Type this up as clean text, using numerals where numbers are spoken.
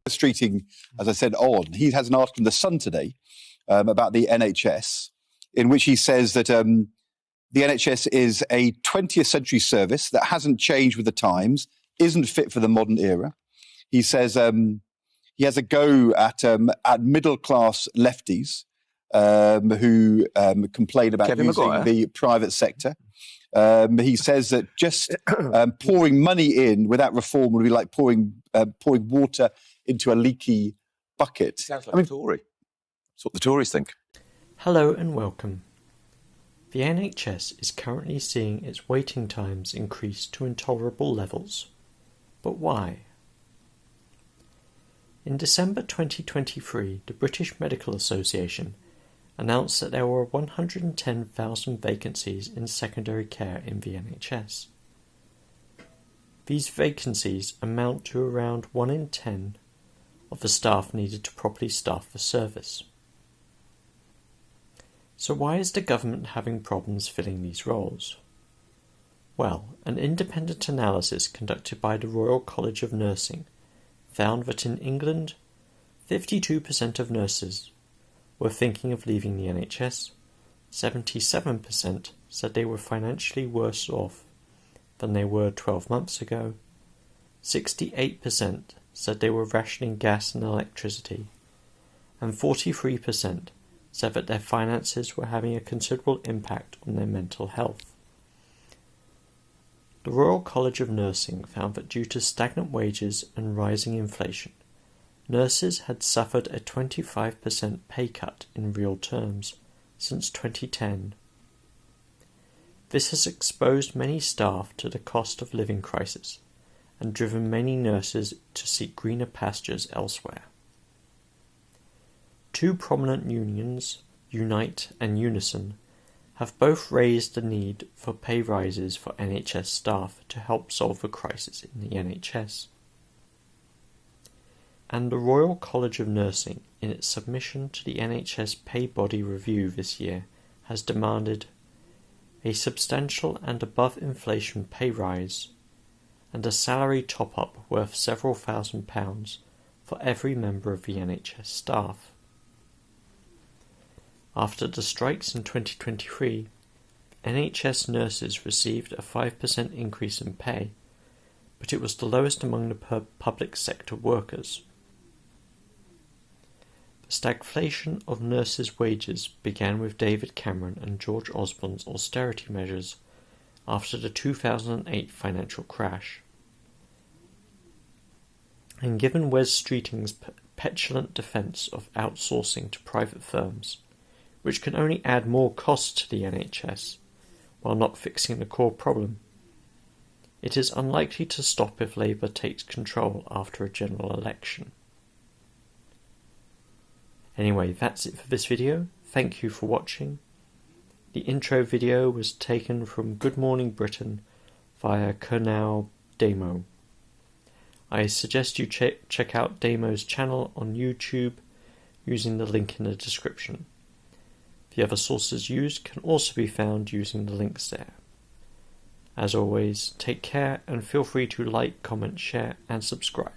Streeting, as I said, on. He has an article in The Sun today about the NHS, in which he says that the NHS is a 20th century service that hasn't changed with the times, isn't fit for the modern era. He says he has a go at middle-class lefties who complain about using the private sector. He says that just pouring money in without reform would be like pouring water into a leaky bucket. Sounds like a Tory. That's what the Tories think. Hello and welcome. The NHS is currently seeing its waiting times increase to intolerable levels. But why? In December 2023, the British Medical Association announced that there were 110,000 vacancies in secondary care in the NHS. These vacancies amount to around 1 in 10 of the staff needed to properly staff the service. So why is the government having problems filling these roles? Well, an independent analysis conducted by the Royal College of Nursing found that in England, 52% of nurses were thinking of leaving the NHS, 77% said they were financially worse off than they were 12 months ago, 68% said they were rationing gas and electricity, and 43% said that their finances were having a considerable impact on their mental health. The Royal College of Nursing found that due to stagnant wages and rising inflation, nurses had suffered a 25% pay cut in real terms since 2010. This has exposed many staff to the cost of living crisis and driven many nurses to seek greener pastures elsewhere. Two prominent unions, Unite and Unison, have both raised the need for pay rises for NHS staff to help solve the crisis in the NHS. And the Royal College of Nursing, in its submission to the NHS Pay Body Review this year, has demanded a substantial and above-inflation pay rise and a salary top-up worth several £1,000s for every member of the NHS staff. After the strikes in 2023, NHS nurses received a 5% increase in pay, but it was the lowest among the public sector workers. The stagflation of nurses' wages began with David Cameron and George Osborne's austerity measures after the 2008 financial crash. And given Wes Streeting's petulant defence of outsourcing to private firms, which can only add more costs to the NHS while not fixing the core problem, it is unlikely to stop if Labour takes control after a general election. Anyway, that's it for this video. Thank you for watching. The intro video was taken from Good Morning Britain via Canal Damo. I suggest you check out Damo's channel on YouTube using the link in the description. The other sources used can also be found using the links there. As always, take care and feel free to like, comment, share and subscribe.